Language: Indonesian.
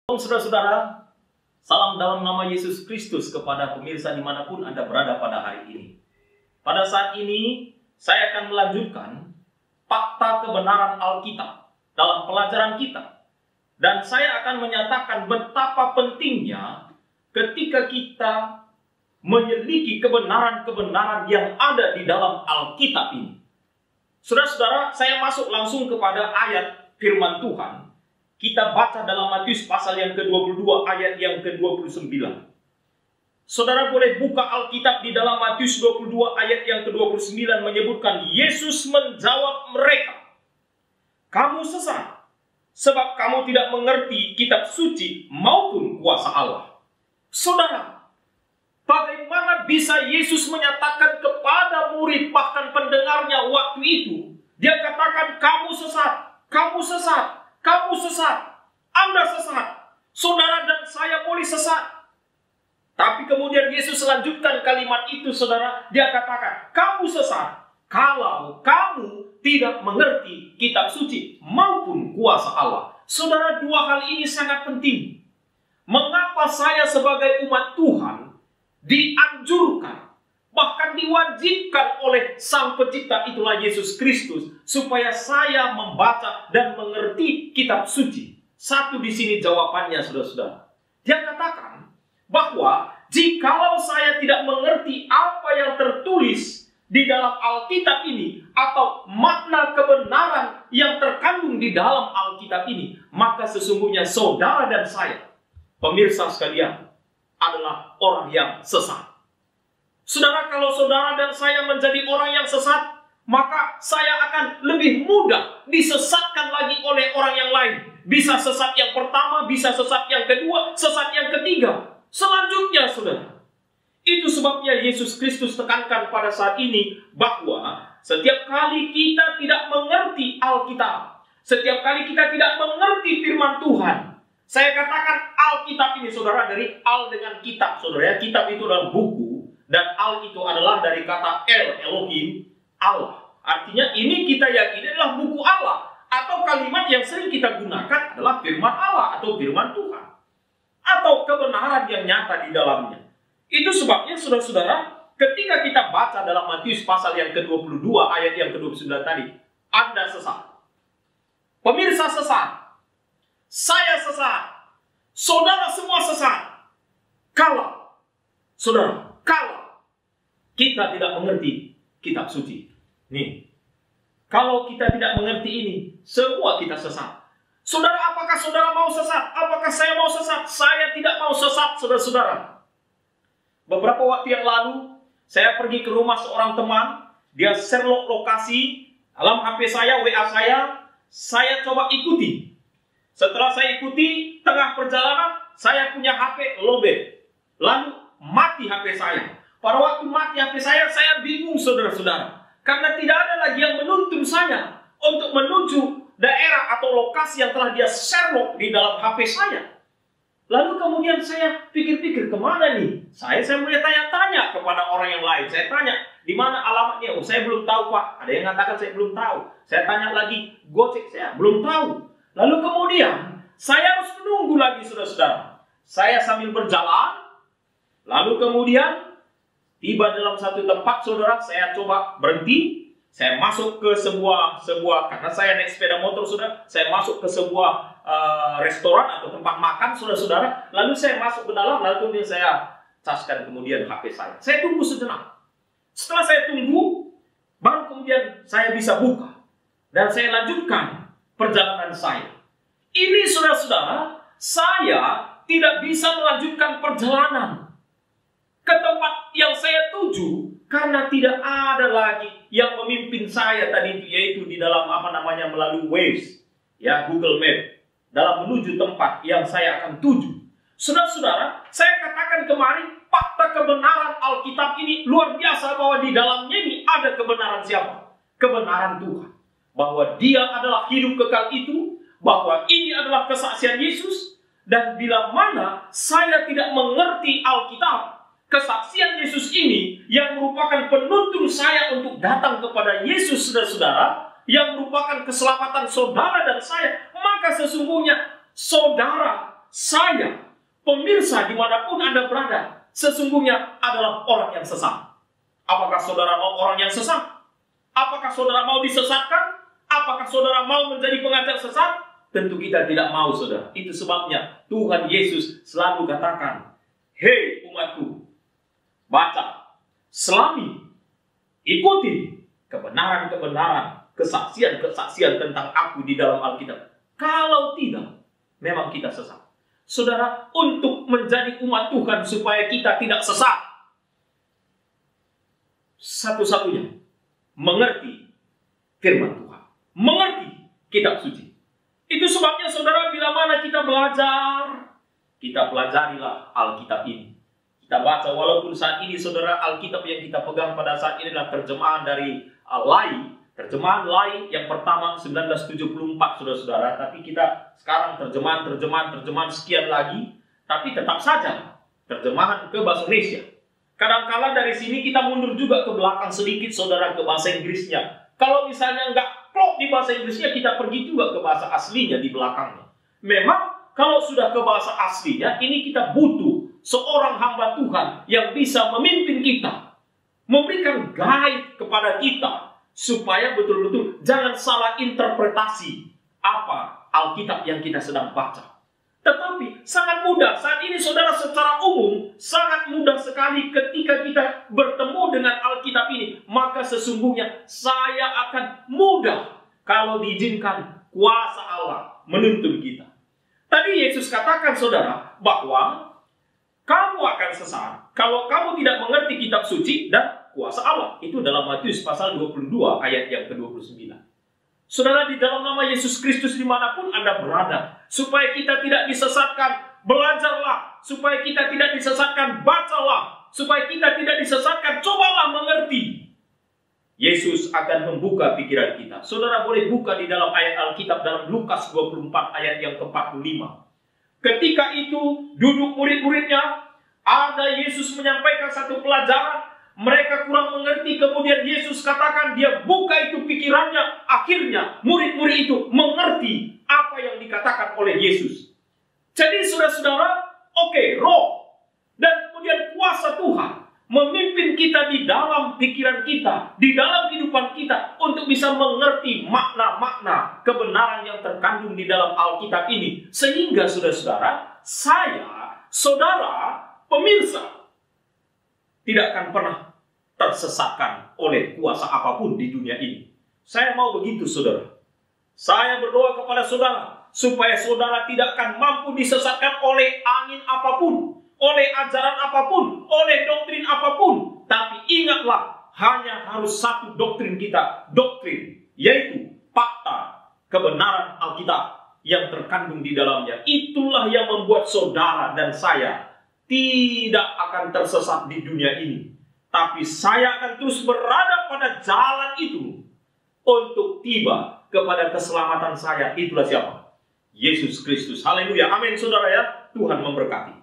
Saudara-saudara, salam dalam nama Yesus Kristus kepada pemirsa dimanapun Anda berada pada hari ini. Pada saat ini, saya akan melanjutkan fakta kebenaran Alkitab dalam pelajaran kita. Dan saya akan menyatakan betapa pentingnya ketika kita menyelidiki kebenaran-kebenaran yang ada di dalam Alkitab ini. Saudara-saudara, saya masuk langsung kepada ayat firman Tuhan. Kita baca dalam Matius pasal yang ke-22 ayat yang ke-29. Saudara boleh buka Alkitab di dalam Matius 22 ayat yang ke-29 menyebutkan Yesus menjawab mereka, "Kamu sesat, sebab kamu tidak mengerti kitab suci maupun kuasa Allah." Saudara, bagaimana bisa Yesus menyatakan kepada murid bahkan pendengarnya waktu itu, dia katakan kamu sesat, kamu sesat. Kamu sesat, Anda sesat, saudara dan saya boleh sesat. Tapi kemudian Yesus lanjutkan kalimat itu, saudara. Dia katakan, kamu sesat kalau kamu tidak mengerti kitab suci maupun kuasa Allah. Saudara, dua hal ini sangat penting. Mengapa saya sebagai umat Tuhan dianjurkan, bahkan diwajibkan oleh Sang Pencipta, itulah Yesus Kristus, supaya saya membaca dan mengerti kitab suci? Satu di sini jawabannya, saudara-saudara. Dia katakan bahwa jikalau saya tidak mengerti apa yang tertulis di dalam Alkitab ini, atau makna kebenaran yang terkandung di dalam Alkitab ini, maka sesungguhnya saudara dan saya, pemirsa sekalian, adalah orang yang sesat. Saudara, kalau saudara dan saya menjadi orang yang sesat, maka saya akan lebih mudah disesatkan lagi oleh orang yang lain. Bisa sesat yang pertama, bisa sesat yang kedua, sesat yang ketiga. Selanjutnya, saudara. Itu sebabnya Yesus Kristus tekankan pada saat ini bahwa setiap kali kita tidak mengerti Alkitab, setiap kali kita tidak mengerti firman Tuhan, saya katakan Alkitab ini, saudara, dari al dengan kitab, saudara. Kitab itu adalah buku. Dan al itu adalah dari kata Elohim, Allah. Artinya ini kita yakini adalah buku Allah. Atau kalimat yang sering kita gunakan adalah firman Allah atau firman Tuhan. Atau kebenaran yang nyata di dalamnya. Itu sebabnya saudara-saudara, ketika kita baca dalam Matius pasal yang ke-22 ayat yang ke-29 tadi, Anda sesat, pemirsa sesat, saya sesat, saudara semua sesat. Kalau kita tidak mengerti kitab suci. Nih, kalau kita tidak mengerti ini, semua kita sesat. Saudara, apakah saudara mau sesat? Apakah saya mau sesat? Saya tidak mau sesat, saudara-saudara. Beberapa waktu yang lalu, saya pergi ke rumah seorang teman. Dia share lokasi dalam HP saya, WA saya coba ikuti. Setelah saya ikuti, tengah perjalanan, saya punya HP lowbat. Lalu mati HP saya. Pada waktu mati HP saya bingung, saudara-saudara. Karena tidak ada lagi yang menuntun saya untuk menuju daerah atau lokasi yang telah dia share di dalam HP saya. Lalu kemudian saya pikir-pikir, kemana nih? Saya mulai tanya-tanya kepada orang yang lain. Saya tanya, di mana alamatnya? Oh, saya belum tahu, Pak. Ada yang mengatakan saya belum tahu. Saya tanya lagi, Gojek saya belum tahu. Lalu kemudian saya harus menunggu lagi, saudara-saudara. Saya sambil berjalan, lalu kemudian tiba dalam satu tempat, saudara, saya coba berhenti. Saya masuk ke sebuah karena saya naik sepeda motor, saudara. Saya masuk ke sebuah restoran atau tempat makan, saudara-saudara. Lalu saya masuk ke dalam, lalu kemudian saya caskan kemudian HP saya. Saya tunggu sejenak. Setelah saya tunggu, baru kemudian saya bisa buka. Dan saya lanjutkan perjalanan saya. Ini, saudara-saudara, saya tidak bisa melanjutkan perjalanan ke tempat yang saya tuju karena tidak ada lagi yang memimpin saya tadi itu, yaitu di dalam melalui Waze, ya, Google Map, dalam menuju tempat yang saya akan tuju. Saudara-saudara, saya katakan kemarin fakta kebenaran Alkitab ini luar biasa, bahwa di dalamnya ini ada kebenaran siapa? Kebenaran Tuhan. Bahwa Dia adalah hidup kekal itu, bahwa ini adalah kesaksian Yesus, dan bila mana saya tidak mengerti Alkitab, kesaksian Yesus ini yang merupakan penuntun saya untuk datang kepada Yesus, saudara-saudara, yang merupakan keselamatan saudara dan saya, maka sesungguhnya saudara saya, pemirsa dimanapun Anda berada, sesungguhnya adalah orang yang sesat. Apakah saudara mau orang yang sesat? Apakah saudara mau disesatkan? Apakah saudara mau menjadi pengajar sesat? Tentu kita tidak mau, saudara. Itu sebabnya Tuhan Yesus selalu katakan, hei umatku, baca, selami, ikuti kebenaran-kebenaran, kesaksian-kesaksian tentang aku di dalam Alkitab. Kalau tidak, memang kita sesat. Saudara, untuk menjadi umat Tuhan supaya kita tidak sesat, satu-satunya mengerti firman Tuhan, mengerti kitab suci. Itu sebabnya saudara, bila mana kita belajar, kita pelajarilah Alkitab ini. Kita baca, walaupun saat ini saudara, Alkitab yang kita pegang pada saat ini adalah terjemahan dari Lai. Terjemahan Lai yang pertama 1974, saudara-saudara. Tapi kita sekarang terjemahan sekian lagi. Tapi tetap saja terjemahan ke bahasa Indonesia. Kadang-kala dari sini kita mundur juga ke belakang sedikit, saudara, ke bahasa Inggrisnya. Kalau misalnya nggak klop di bahasa Inggrisnya, kita pergi juga ke bahasa aslinya di belakangnya. Memang kalau sudah ke bahasa aslinya, ini kita butuh seorang hamba Tuhan yang bisa memimpin kita, memberikan guide kepada kita, supaya betul-betul jangan salah interpretasi apa Alkitab yang kita sedang baca. Tetapi sangat mudah saat ini, saudara, secara umum sangat mudah sekali ketika kita bertemu dengan Alkitab ini. Maka sesungguhnya saya akan mudah kalau diizinkan kuasa Allah menuntun kita. Tadi Yesus katakan, saudara, bahwa kamu akan sesat kalau kamu tidak mengerti kitab suci dan kuasa Allah. Itu dalam Matius pasal 22 ayat yang ke-29. Saudara, di dalam nama Yesus Kristus dimanapun Anda berada, supaya kita tidak disesatkan, belajarlah. Supaya kita tidak disesatkan, bacalah. Supaya kita tidak disesatkan, cobalah mengerti. Yesus akan membuka pikiran kita. Saudara boleh buka di dalam ayat Alkitab dalam Lukas 24 ayat yang ke-45. Ketika itu duduk murid-muridnya, ada Yesus menyampaikan satu pelajaran. Mereka kurang mengerti, kemudian Yesus katakan, dia buka itu pikirannya. Akhirnya murid-murid itu mengerti apa yang dikatakan oleh Yesus. Jadi saudara-saudara, roh dan kemudian kuasa Tuhan memimpin kita di dalam pikiran kita, di dalam kehidupan kita, untuk bisa mengerti makna-makna kebenaran yang terkandung di dalam Alkitab ini. Sehingga saudara-saudara, saya, saudara, pemirsa, tidak akan pernah tersesatkan oleh kuasa apapun di dunia ini. Saya mau begitu, saudara. Saya berdoa kepada saudara, supaya saudara tidak akan mampu disesatkan oleh angin apapun, oleh ajaran apapun, oleh doktrin apapun. Tapi ingatlah, hanya harus satu doktrin kita, doktrin, yaitu fakta, kebenaran Alkitab yang terkandung di dalamnya. Itulah yang membuat saudara dan saya tidak akan tersesat di dunia ini. Tapi saya akan terus berada pada jalan itu untuk tiba kepada keselamatan saya. Itulah siapa? Yesus Kristus. Haleluya. Amin, saudara ya. Tuhan memberkati.